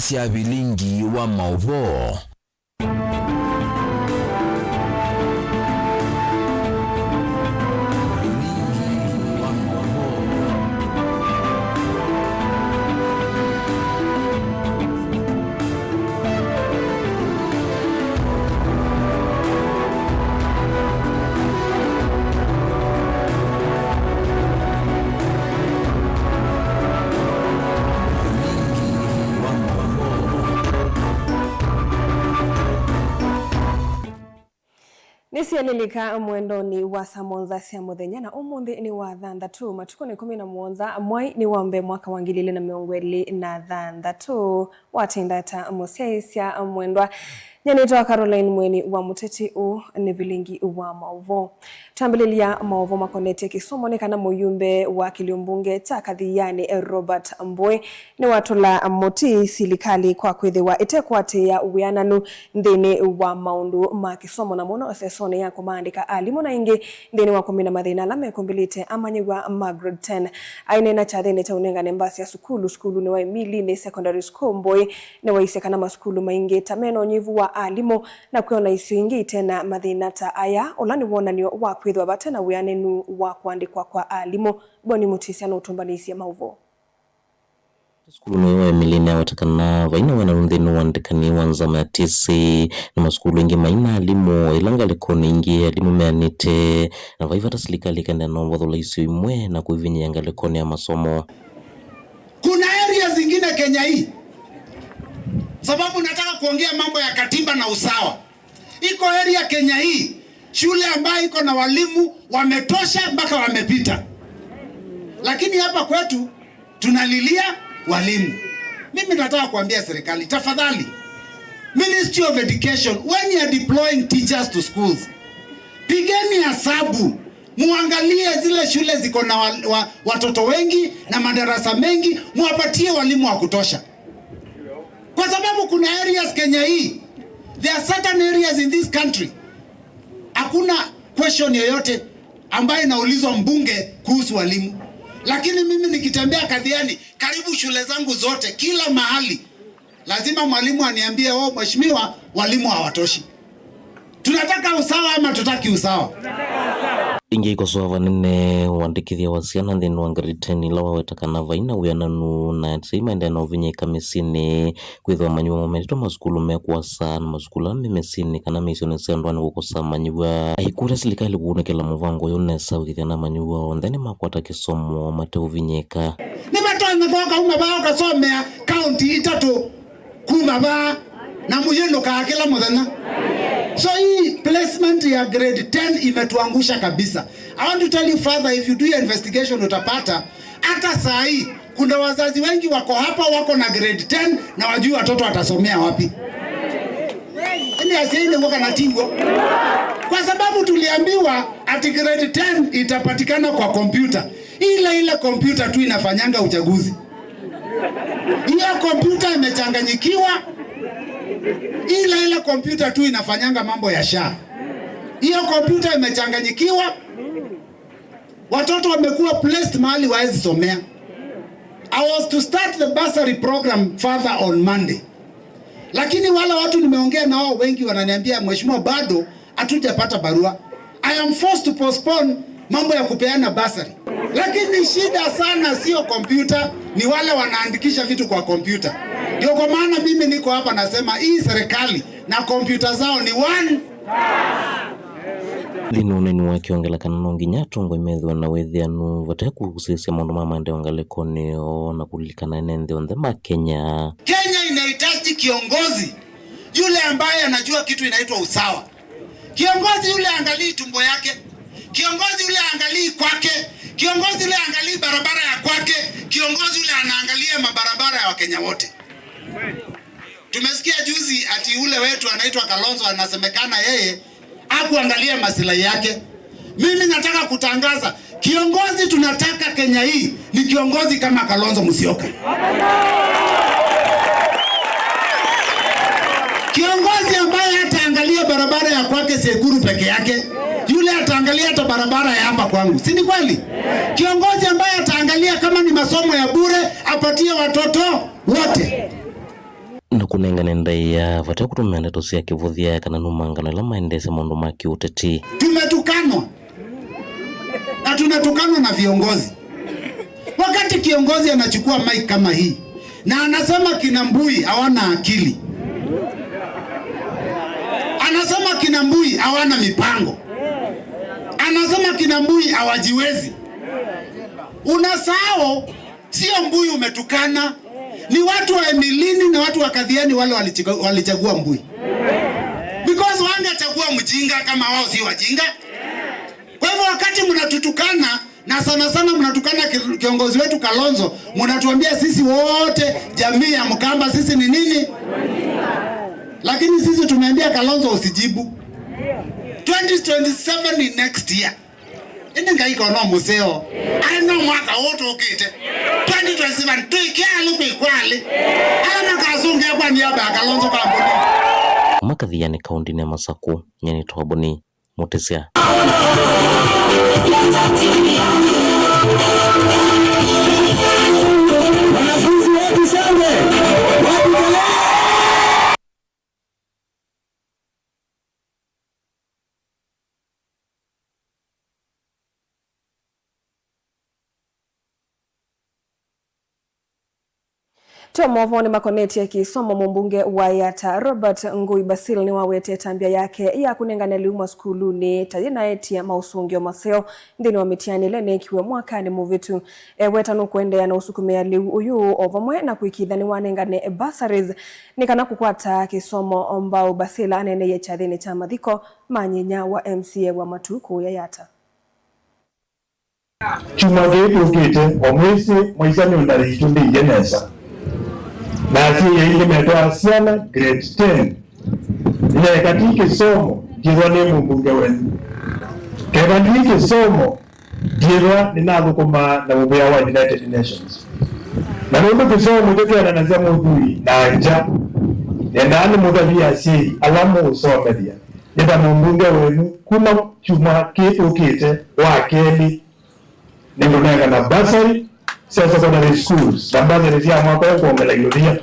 cia bilingi wa mauvo. Nisialilika mwendoni wa samonza cia muthenya na umuthi ni wa thanthatu matuko ni 17 mwai ni wambe mwaka wa 2023 watindata musyaisya mwendwa nyanitwa Caroline Mweni wa muteti u ni bilingi wa mauvo. Tambililia mauvo makonete kisomo ni kana muyumbe wa kiliumbunge cha Kathiani Robert Mbwe ni watula moti silikali kwa kwithiwa itekwate ya uwiananu nthini wa maundu ma kisomo na muno asesone ya kumandika alimu na ingi nthini wa kumina mathina la mekumbilite amanyiwa Margaret 10 aine na chathini cha unenga nembasi ya skulu ni wa Emili ni secondary school Mbwe ni wa isekana maskulu maingi tameno nyivu wa alimo na kuona isu ingi tena mathina ta aya olani wonanio wa kwithwa batena wianenu wa kuandikwa kwa alimo boni mutisia no tumbanisia mauvo. Skulu ni Emili na watakana vaina wana nthini wandikani wanzama ya tisi na maskulu ingi maina alimo ilanga likoni ingi alimu meanite na vaivata silikali kanda na wadhula isu imwe na kuivinyi yanga likoni ya masomo. Kuna area zingine Kenya hii sababu nataka kuongea mambo ya katiba na usawa. Iko area Kenya hii shule ambayo iko na walimu wametosha mpaka wamepita. Lakini hapa kwetu tunalilia walimu. Mimi nataka kuambia serikali tafadhali, Ministry of Education, when you are deploying teachers to schools, pigeni hesabu, muangalie zile shule ziko na watoto wengi na madarasa mengi, muwapatie walimu wa kutosha. Kwa sababu kuna areas Kenya hii, there are certain areas in this country hakuna question yoyote ambayo inaulizwa mbunge kuhusu walimu. Lakini mimi nikitembea Kathiani, karibu shule zangu zote, kila mahali lazima mwalimu aniambie, "Oh mheshimiwa, walimu hawatoshi." Tunataka usawa ama tutaki usawa? Ingi ikosoa vanene wandikithia wasiana nthini wa grade 10 ila wawetakana vaina wiananu na tsima endena uvinya ikamisini kwithwa manyiwa momentito maskulu mekuasa na maskulu amemesini kana misione sendwani kukosa manyiwa aikura silikali kuunekela muvango yonesa wikithia na manyiwa ontheni makwata kisomo mate uvinyeka ni batoa mboka umabao kasomea county itatu kumaba na muyendo kaakela muthenya. So hii placement ya grade 10 imetuangusha kabisa. I want to tell you further, if you do your investigation utapata hata saa hii kuna wazazi wengi wako hapa wako na grade 10 na wajui watoto watasomea wapi. Ni asiende ngoka na tingo. Kwa sababu tuliambiwa ati grade 10 itapatikana kwa kompyuta. Ile kompyuta tu inafanyanga uchaguzi. Hiyo kompyuta imechanganyikiwa. Ile kompyuta tu inafanyanga mambo ya SHA. Hiyo kompyuta imechanganyikiwa. Watoto wamekuwa placed mahali waezi somea. I was to start the bursary program further on Monday. Lakini wale watu nimeongea nao wengi wananiambia, "Mheshimiwa, bado hatujapata barua." I am forced to postpone mambo ya kupeana bursary. Lakini shida sana sio kompyuta, ni wale wanaandikisha vitu kwa kompyuta. Ndio kwa maana mimi niko hapa nasema hii serikali na kompyuta zao ni one. Thino nini wakiongela kana nonginya tongo imethwa na wethianu vateku kusisia maundu ma maendeleo ngalekonio na kulikana nende on the Kenya. Kenya inahitaji kiongozi yule ambaye anajua kitu inaitwa usawa. Kiongozi yule angalii tumbo yake, kiongozi yule angalii kwake, kiongozi yule angalii barabara ya kwake, kiongozi yule anaangalia mabarabara ya Wakenya wote. Tumesikia juzi ati ule wetu anaitwa Kalonzo anasemekana yeye hakuangalia maslahi yake. Mimi nataka kutangaza kiongozi tunataka Kenya hii ni kiongozi kama Kalonzo Musyoka. Kiongozi ambaye hataangalia barabara ya kwake Seguru peke yake, yule ataangalia hata barabara ya hapa kwangu. Si ni kweli? Kiongozi ambaye ataangalia kama ni masomo ya bure apatie watoto wote. kwenda kunengana ndaya vata kutumenda tosia kivuthia kana numangana la maendese mondo maki uteti. Tumetukanwa na tunatukanwa na viongozi. Wakati kiongozi anachukua mic kama hii na anasema kina Mbui hawana akili, anasema kina Mbui hawana mipango, anasema kina Mbui hawajiwezi, unasahau sio Mbui umetukana, ni watu wa Emilini na watu wa Kadhiani wale walichagua Mbui. Because wangechagua mjinga kama wao si wajinga. Kwa hivyo wakati mnatutukana na sana mnatukana kiongozi wetu Kalonzo, mnatuambia sisi wote jamii ya Mkamba sisi ni nini? Lakini sisi tumeambia Kalonzo usijibu. 2027 ni next year. Inga iko no museo. Ano mwaka wote ukite. 2027 tuikia lupi kwali. Ana kazunge kwa niaba ya Kalonzo kampuni. Makadhiani kaunti ya Masaku nyeni Twaboni Mutesia. Tomovoni makoneti ya kisomo mbunge wa Yatta Robert Ngui Basil ni wawete tambia yake ya kunengana liuma skuluni tajina eti ya mausungio maseo ndini wa mitiani lene kiwe mwaka ni muvitu weta nukuende ya na usukumea liu uyu ovamwe na kuikidhani wanengane bursaries nikana kukwata kisomo mbao Basil anene ye chadhini chamadhiko manyenya wa MCA wa Matuku ya Yatta. Chumage ukite omwisi mwisani undari chundi yenesa. Nasi yeye metoa siana grade 10. Ile katika somo jirwa ni mbunge wenu. Katika somo jirwa ninagukuma na mbunge wa United Nations. Na ndio kisomo ndio ananazia mudui na anja. Ndani mudavia si alamu usomedia. Ndio mbunge wenu kuna chuma kitu kite wa keli. Ndio na basari secondary schools ambazo ni zia mwaka wa kuongela iludia.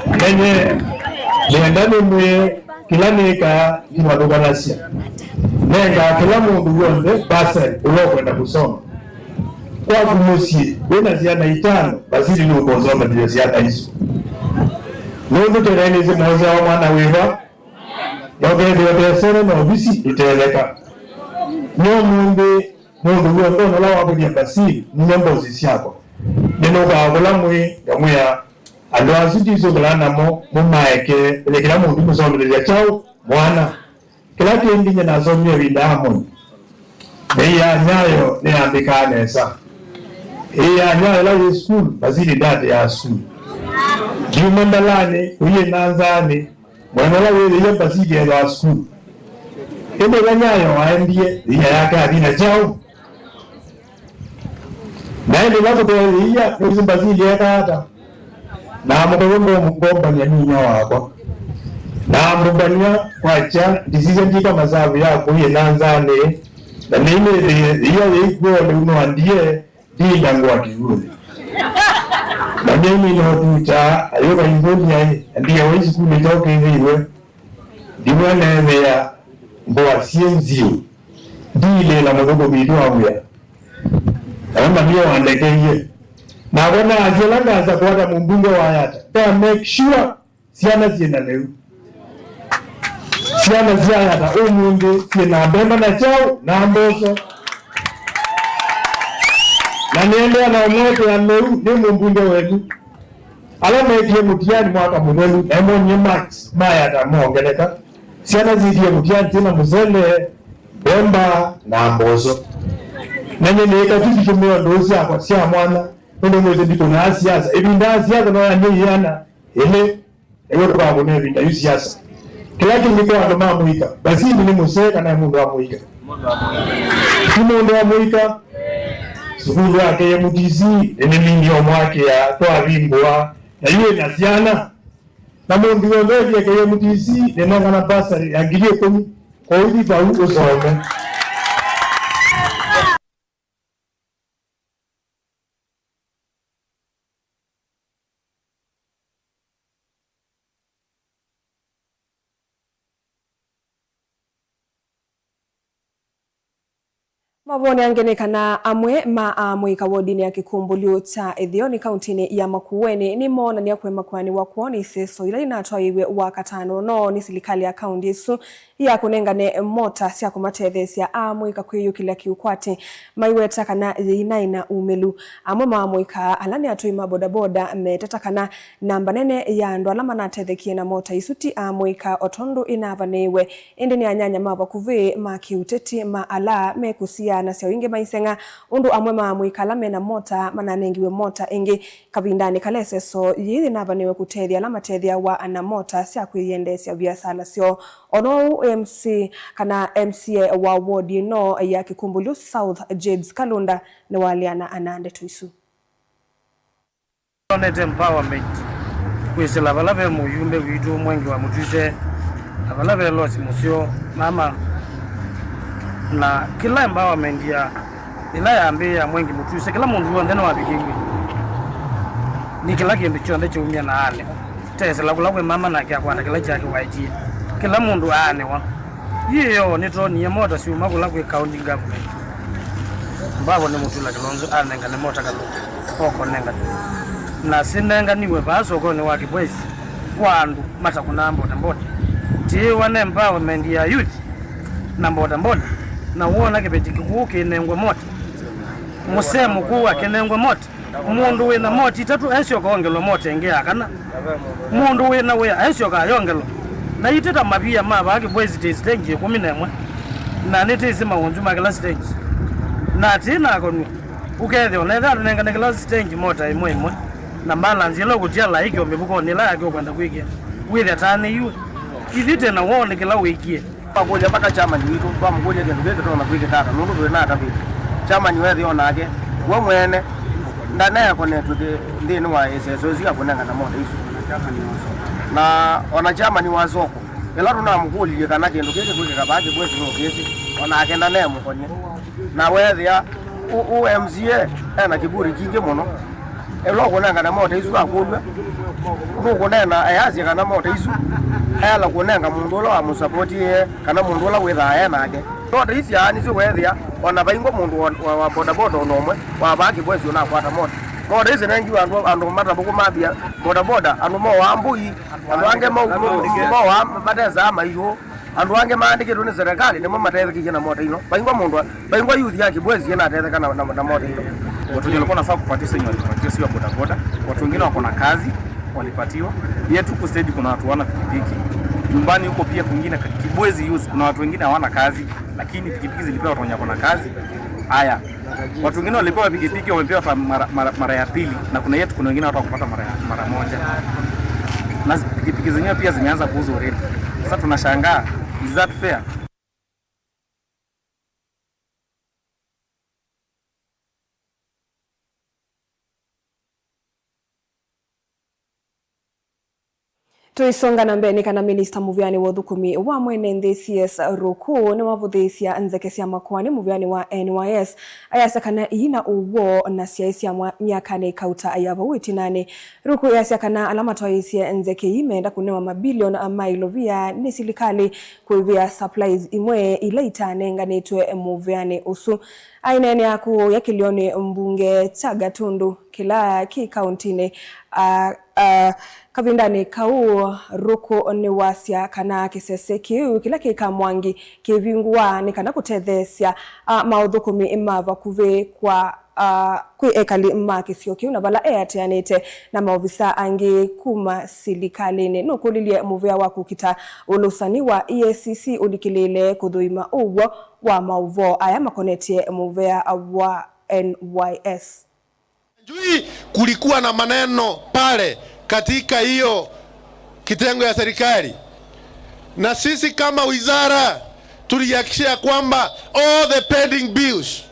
Nenye liendani mwe kila nika kima duganasia. Nenga kila mundu yonde basari ulo kwenda kusoma. Kwa kumusi wena ziada itano basili ni ukozoma dio ziada isu. Nundu tereni zi moza wa mwana wiva. Yoke dio sere na obisi iteleka. Nyo mundu yondo la wabudia basi nyambozi siako. Neno ka kulamwe yamuya ando asitizo kulana mo mumaeke ile kila mundu musomele chao mwana kila kindinya nazomye bindamo. Beya nyayo ne ambikane sa. Nyayo la school bazili date ya school. Jumandalane uye nanzani mwana la wewe basili ya school. Ende ganyayo waendie iya yake adina chao. Na ile wako iya uzimbazi yaka hata. Na mkogongo mgomba ya ninyo wako. Na mbania kwacha decision tika mazabu yako ye nanzane. Na nime iya yiko uno andie dinga ngwa kigule. Na mimi no tucha ayo ba ingoni yae ndiye wezi kule toke hiwe. Dimwana ya mboa sienzio dile la mgogo bidwa huya kama ndio waandekeye na wana azelanga za kuata mbunge wa Yatta to make sure siana zina leo siana zia Yatta umunde sina bemba na chao na mboso na niende na moto ya leo ni mbunge wetu alama yake mutiani mwaka mwenu na monye max Yatta mongeleka siana zidia mutiani tena mzele bemba na mboso nanye neka tuti tumeo ndozi kwa sia mwana ndio mwezi ndiko na siasa ebinda siasa na yana ele ewe kwa bone binda siasa kila kitu kwa ndo mamuika basi ni museka na mundu wa muika mundu wa muika sukulu yake ya mutizi ene mimi yo mwake ya toa bingwa na yeye na siana na mundu yondoje yake ya mutizi neno kana basari agilie kwa hivi ba usome. Mavoni angenekana amwe mwika wodini ya kikumbulio cha Ithioni kauntini ya Makueni ni mona ni akwe makwani wa kuoni iseso ila inatoa iwe wakatano no ni silikali ya kaundi isu ya kunengane mota siya kumatethesia mwika kweyu kila kiukwati maiweta kana inaina umelu amwe mwika alani atuima bodaboda metatakana namba nene ya ndo alama na tethekie na mota isuti mwika otondo inavanewe indi ni anyanya mava kuve makiuteti maala mekusia na sio inge maisenga undu amwe mwika na mota mananengiwe mota ingi kabindani kalese so yiri navanewe kutethia alama tethia wa ana mota siya kuiendesya biasala sio ono MC kana MCA wa ward no ya Kikumbulu South James Kalunda ni waliana anande tuisu Net empowerment kwisela abalave muyumbe witu mwengi wa mutuse abalave losi musio mama na kila empowerment ya ila yambe ya mwengi mutuse kila mundu wandene wabikingwi ni kila kindu chonde chumya na ale tesela kulakwe mama na kya kwanda kila chake waiji kila mundu ane wa yiyo nitoni ya mota si umakula kwe county government mbabo ni mutula kilonzo anenga ni mota kalu oko nenga na sinenga niwe baso ko ni wakibwezi kwandu mata kuna mboda mboda tiwa ne empowerment ya youth na mboda mboda na uona kibeti kikuke nengwe mota musemu kuwa kenengwe mota mundu wina mota itatu ensyo kaongelo mota engea kana mundu wina we ensyo ka yongelo na iteta mabia mabaki bwezi stage 11 na nitezi maunju makala stage na tina konu ukethe onetha nenga nekala stage mota imwe na balance lo kutia like omebuko ni la yake kwenda kuikia with atani yu ithite na wone kila wikie pamoja mpaka chama ni witu kwa mgoja ndio ndio tuna kuikia tata nundu tuna hata vipi chama ni wewe onake we mwene ndana yako netu ndini wa SSO zika kunanga na moto isu chama ni waso na wanachama ni wasoko ela tuna mkuli kana kendo kile kule kabaki bwezi no kesi onakenda naye mukonye na wewe ya UMCA ana kiburi kingi muno elo kunanga na moto isu akulwa kunena ayazi kana moto isu ala kunanga mundu lo amusupport kana mundu la wetha aya nake moto isi ani si wethia ona baingo mundu wa boda boda onomwe wa baki bwezi ona kwata moto moto isi nengi andu mata buku mabia boda boda andu mo wambui andu ange mo wa mateza amaiyo andu ange maandike tuni serikali nimo matetheki na moto ino baingo youth yake bwezi yana tetheka na moto ino watu walikuwa nafaa kupatisha wenye walipatia sio boda boda watu wengine wako na kazi walipatiwa yetu ku stage kuna watu wana pikipiki nyumbani huko pia kwingine Kibwezi youth kuna watu wengine hawana kazi lakini pikipiki zilipewa watu wenye wako na kazi haya watu wengine walipewa pikipiki wamepewa mara ya pili na kuna yetu kuna wengine watu wakupata mara moja na pikipiki zenyewe pia zimeanza kuuzwa already sasa tunashangaa is that fair Tuisonga na mbeni kana Minister Muvyani wa thukumi wa mwene NCS Ruku ni wavuthisia nzekesia makwani Muvyani wa NYS ayasakana ina uwo na siaisi ya myakane kauta ayava witinane Ruku yasakana alama toisia nzeke imeenda kunewa mabilion mailovia ni silikali kuivia supplies imwe ilaita nenganitwe Muvyani usu ainene yaku ya kilioni mbunge Chagatundu kila ki kauntine kavindani kau Ruku ni wasia kana kisese kiu kila kika mwangi kivingwa ni kana kutethesia maudhukumi imava kuve kwa kui ekali makisio kiu na vala eateanite na maovisa angi kuma silikalini nukulilie muvea waku kita ulusani wa EACC ulikilile kudhuima uwo wa mauvo aya makonetie muvea wa NYS. Jui kulikuwa na maneno pale katika hiyo kitengo ya serikali na sisi kama wizara tulihakikisha kwamba all the pending bills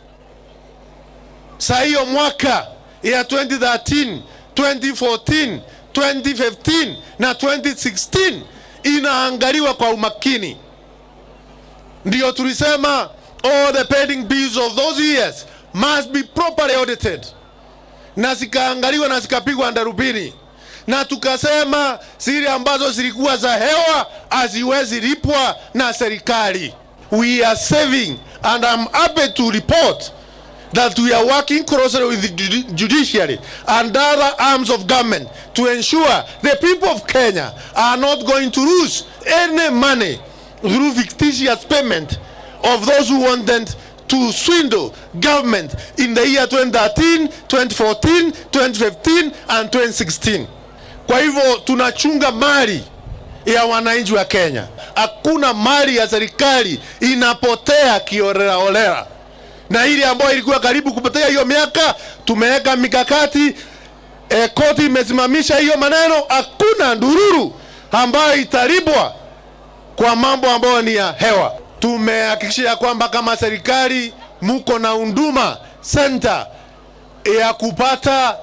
saa hiyo mwaka ya 2013, 2014, 2015 na 2016 inaangaliwa kwa umakini. Ndio tulisema all the pending bills of those years must be properly audited na zikaangaliwa na zikapigwa ndarubini na tukasema zile ambazo zilikuwa za hewa haziwezi lipwa na serikali. We are saving And I'm happy to report that we are working closely with the judiciary and other arms of government to ensure the people of Kenya are not going to lose any money through fictitious payment of those who wanted to swindle government in the year 2013, 2014, 2015 and 2016. Kwa hivyo tunachunga mali ya wananchi wa Kenya. Hakuna mali ya serikali inapotea kiholela. Na ile ambayo ilikuwa karibu kupotea hiyo miaka, tumeweka mikakati, koti imesimamisha hiyo maneno. Hakuna ndururu ambayo itaribwa kwa mambo ambayo ni ya hewa. Tumehakikisha kwamba kama serikali muko na huduma center ya kupata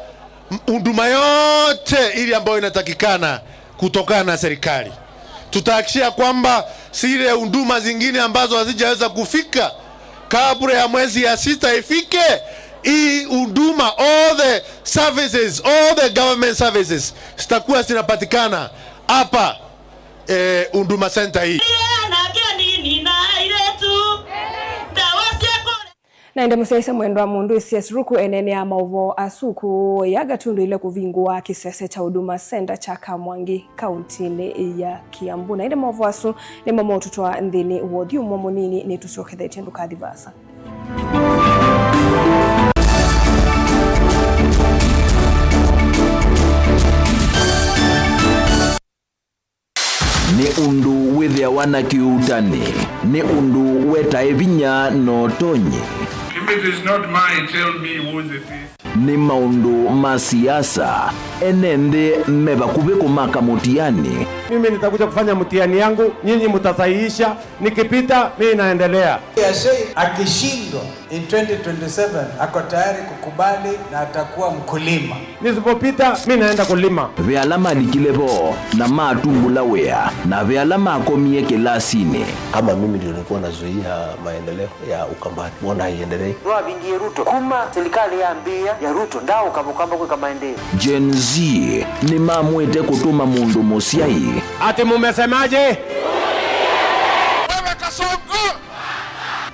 huduma yote ile ambayo inatakikana kutokana na serikali. Tutahakikisha kwamba zile huduma zingine ambazo hazijaweza kufika kabla ya mwezi ya 6 ifike, hii huduma, all the services, all the government services zitakuwa zinapatikana hapa huduma center hii. Na ende musaisa mwendo wa mundu isias ruku enene ya mauvo asuku ya gatundu ile kuvingua kisese cha huduma center cha Kamwangi kauntini ya Kiambu. Na ende mauvo asu ni mama ututoa ndini wodi umomo nini ni tusiokethe tendu kadivasa. Ni undu withia wana kiutani. Ni undu weta evinya no tonye. If it is not mine, tell me whose it is. Ni maundu masiasa. Enende meba kubeko maka mutiani. Mimi nitakuja kufanya mtihani yangu, nyinyi mtasahihisha, nikipita mimi naendelea. Akishindwa in 2027 ako tayari kukubali na atakuwa mkulima. Nisipopita mimi naenda kulima. Vyalama likilebo na matungula wea na vyalama akomie kilasini. Kama mimi ndio nilikuwa nazuia maendeleo ya Ukambani, mbona haiendelee? Ndoa bingi Ruto kuma serikali ya ambia ya Ruto ndao kabukamba kwa maendeleo. Gen Z ni mamwete kutuma mundu musiai. Ati mumesemaje? Wewe Kasongo!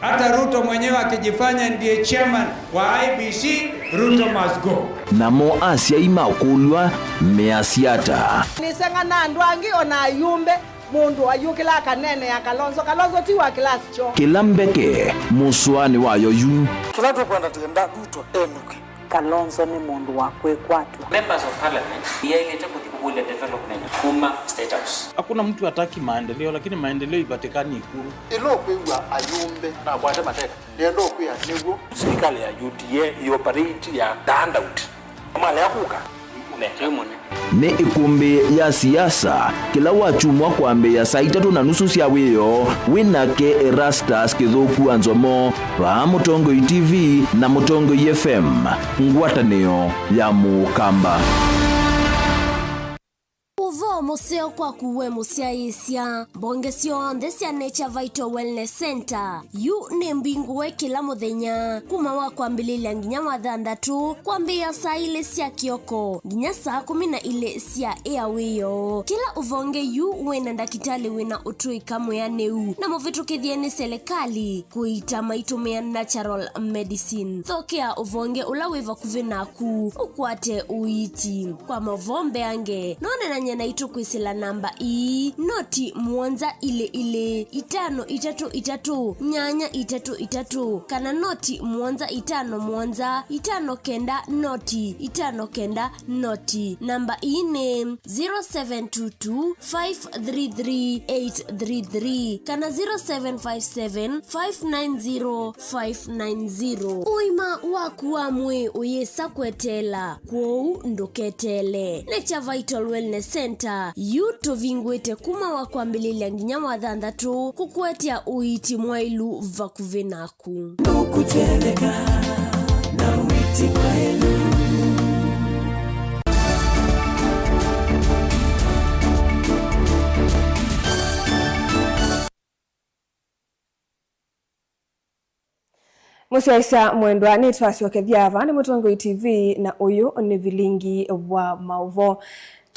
Hata Ruto mwenyewe akijifanya ndiye chairman wa IBC, Ruto must go. Namo Asia imakulwa measiata. Nisenga na ndwangi ona yumbe mundu ayukila kanene ya Kalonzo tiwa class cho. Kilambeke muswani wayo yu. Tunataka kwenda tenda Ruto enuke. Kalonzo ni mundu wakwe kwatu. Members of parliament yaileta kutibule development kuma state house. Hakuna mtu hataki maendeleo, lakini maendeleo ipatikani Ikulu. Ilo kwa ayumbe na bwata mateka. Ndio kwa nigo Serikali ya UDA ioperate ya handout. Mali ya kuka ni ikumbi ya siasa kila wachumwa kwambe ya saa 3:30 cia wiyo winake Erastus Kithuku Anzomo wa Mutongoi TV na Mutongoi FM ngwatanio ya Mukamba. Uvo museo kwa kuwe musiaisia bongesio ndesia Nature Vital Wellness Center yu ni mbinguwe kila muthenya kuma wa kwambililia nginya mathandatu kwambia saa ile cia kioko nginya saa 12 cia airwayo. Kila uvonge yu wena ndakitali wena utui kamwe neu na muvitukithie ni serikali kuita maitumia natural medicine. Thokea uvonge ula wiva kuvinaku ukwate uiti kwa mavombe ange none na nyena itu kwisila namba noti muonza ile 533 nyanya 33 kana noti muonza 5 muonza 5 kenda noti 5 kenda noti. Namba ne 0722 533 833 kana 0757 590 590. Uima wakuwa mwe uyesa kwetela kwou nduketele. Nature Vital Wellness Center yuto vingwete kuma wa kwambililia nginya mathandatu kukwetia uiti mwailu vakuvenaku nukuteleka na uiti mwailu. Musiaisa mwendwa ni twasiokethia ava ni Mutongoi TV na uyu ni vilingi wa mauvo.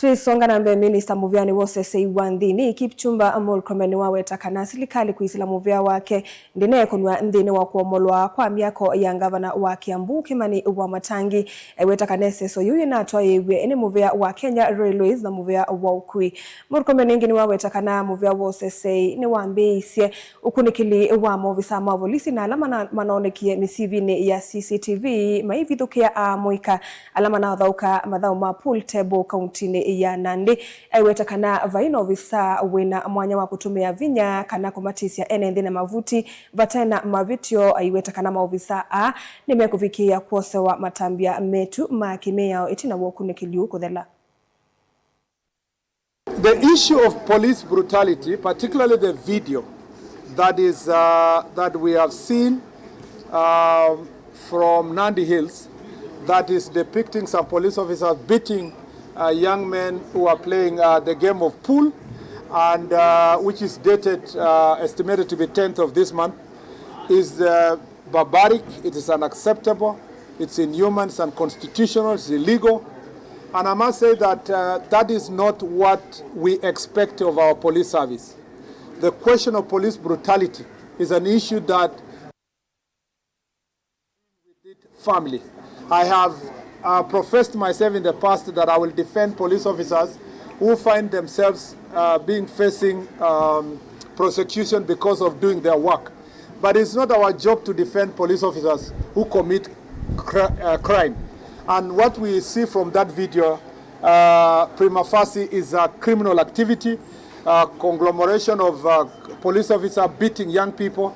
Tuisonga na mbe Minister Muvyani wose seiwa nthini Kipchumba Murkomen wawetakana serikali kuisila muvya wake ndine kunwa nthini wa kuomolwa kwa miako ya gavana wa Kiambu Kimani Wamatangi wetakane seso yuye na atwa yewe ene muvya wa Kenya Railways na muvya wa Ukui. Murkomen ngini wawetakana muvya wose sei ni wambeisye ukunikili wa movisa mavolisi na alama manaonekie misivini ya CCTV maivithukia amoika alama na dhauka madhau ma pool table countini ya Nandi wetakana vaino visa wina mwanya wa kutumia vinya kana kumatisia ene na mavuti vatena mavitio wetakana maovisa nimekuvikia kuosewa matambia metu makimea itina wokunekiliu kuthela. The issue of police brutality, particularly the video that we have seen from Nandi Hills, that is depicting some police officers beating young men who are playing the game of pool, and which is dated, estimated to be 10th of this month, is barbaric, it is unacceptable, it's inhuman, it's unconstitutional, it's illegal. And I must say that that is not what we expect of our police service. The question of police brutality is an issue that family. I have professed myself in the past that I will defend police officers who find themselves facing prosecution because of doing their work. But it's not our job to defend police officers who commit crime. And what we see from that video, prima facie, is a criminal activity, conglomeration of police officers beating young people.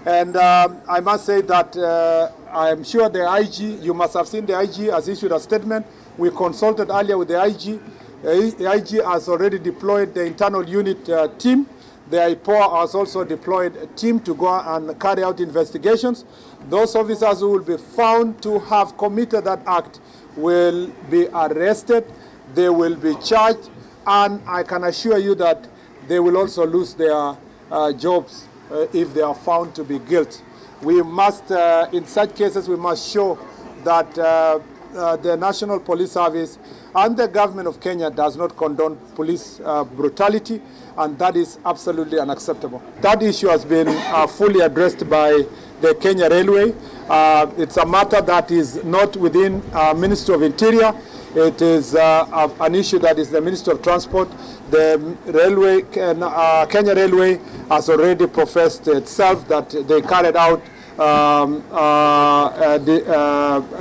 And I must say that I am sure the IG, you must have seen the IG has issued a statement. We consulted earlier with the IG. The IG has already deployed the internal unit team. The IPOA has also deployed a team to go and carry out investigations. Those officers who will be found to have committed that act will be arrested, they will be charged, and I can assure you that they will also lose their jobs if they are found to be guilty. We must, in such cases, we must show that the National Police Service and the government of Kenya does not condone police brutality, and that is absolutely unacceptable. That issue has been fully addressed by the Kenya Railway. It's a matter that is not within Ministry of Interior. It is an issue that is the Ministry of Transport. The railway, Kenya Railway has already professed itself that they carried out,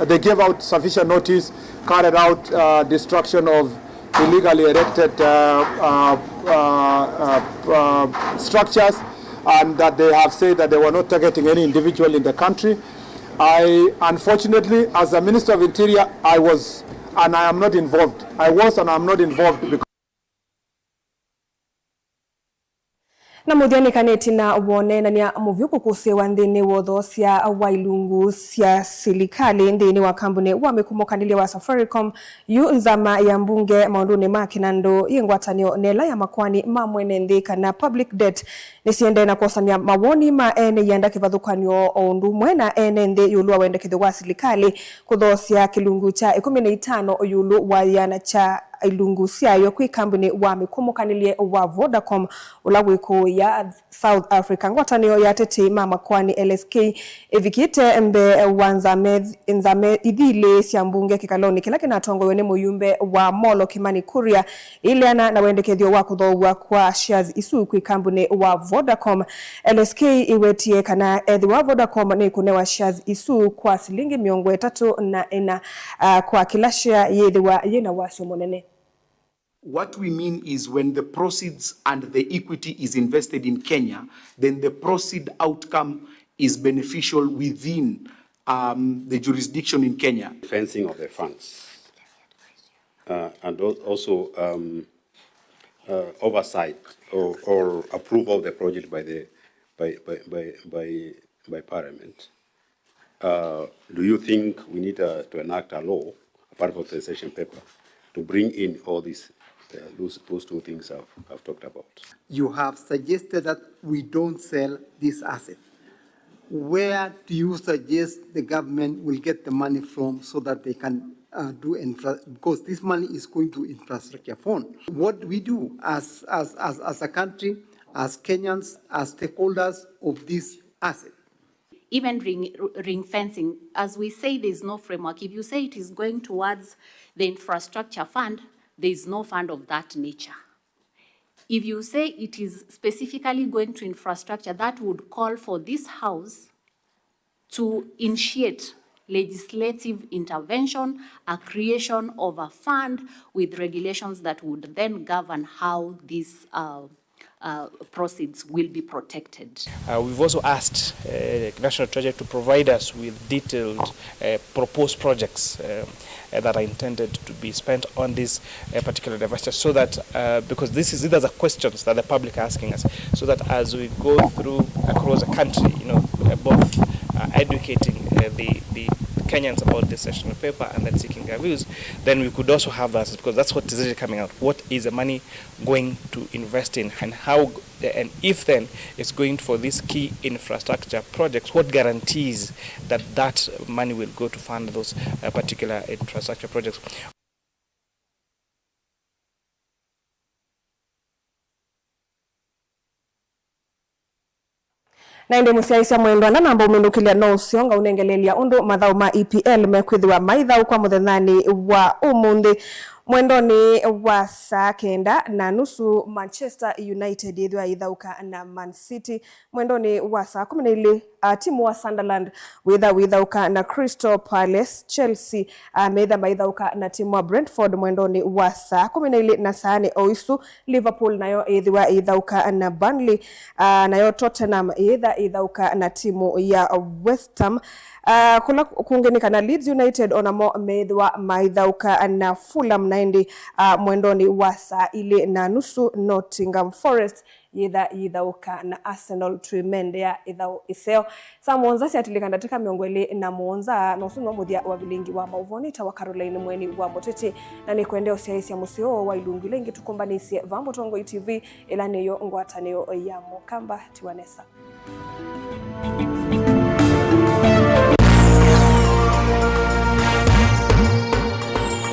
they gave out sufficient notice, carried out destruction of illegally erected structures, and that they have said that they were not targeting any individual in the country. Unfortunately, as a Minister of Interior, I was and I am not involved. I was and I am not involved because na mudhiani kaneti na uone na niya muvyuku kusewa ndini wodho siya wailungu siya silikali ndini wa kambune wamekumokanili wa Safaricom yu nzama ya mbunge maunduni makinando yengwatanio nela ya makwani mamwene ndika na public debt nisiende na kosamia mawoni ma ene yanda kivadhukanyo ondu mwena ene ndi yulu wawende kidhuwa silikali kudhosia kilungu cha 15 yulu wa yana cha ilungu siayo kwi kambuni wamekumokanili wa Vodacom ulawiko ya South Africa ngwatanio ya tete mama kwani LSK evikite mbe nzame idhile siya mbunge kikaloni kila kinatongo yone muyumbe wa Molo Kimani Kuria iliana na wendekedhio wa kudhowa kwa shares isu kwi kambuni wa Vodacom. LSK iwetie kana edhi wa Vodacom ni kunewa shares isu kwa silingi miongo 3 kwa kila share yedhiwa yena wasio monene. What we mean is when the proceeds and the equity is invested in Kenya, then the proceed outcome is beneficial within the jurisdiction in Kenya. Fencing of the funds and also oversight or approval of the project by Parliament. Do you think we need to enact a law, a part of the authorization paper, to bring in all these those two things I've talked about? You have suggested that we don't sell this asset. Where do you suggest the government will get the money from so that they can because this money is going to infrastructure fund. What we do as a country, as Kenyans, as stakeholders of this asset. Even ring fencing, as we say, there's no framework. If you say it is going towards the infrastructure fund, there's no fund of that nature. If you say it is specifically going to infrastructure, that would call for this House to initiate legislative intervention, a creation of a fund with regulations that would then govern how these proceeds will be protected. We've also asked National Treasury to provide us with detailed proposed projects that are intended to be spent on this particular diversity, so that because these are the questions that the public are asking us, so that as we go through across the country, both educating the Kenyans about this sessional paper and then seeking their views, then we could also have that, because that's what is really coming out. What is the money going to invest in, and how, and if then it's going for these key infrastructure projects, what guarantees that that money will go to fund those particular infrastructure projects? Na ndi musiaisa mwendwa na namba umendukilia no usionga unengelelia undu mathau ma EPL mekwithiwa maithau kwa muthenani wa umundi mwendoni wa saa kenda na nusu Manchester United yithwa ithauka na Man City. Mwendoni wa saa 12 timu wa Sunderland withauka na Crystal Palace. Chelsea meitha maithauka na timu wa Brentford mwendoni wa saa 12 na saani oisu. Liverpool nayo yithwa ithauka na Burnley, nayo Tottenham ithauka na timu ya West Ham. Kula kungenika na Leeds United onamo meithwa maithauka na Fulham naindi mwendoni wa saa 2 na nusu. Nottingham Forest yithauka na Arsenal Tremendea ithau iseo. Samonza siatilikana tika miongweli na monza na usuno muthia wa vilingi wa mauvoni ta wa Caroline Mweni wa Muteti, na ni kwendeo siaisi ya musio wa ilungilengi tukumbanisi Vambo Tongo TV ila niyo ngwatanio ya Mokamba Tiwanesa.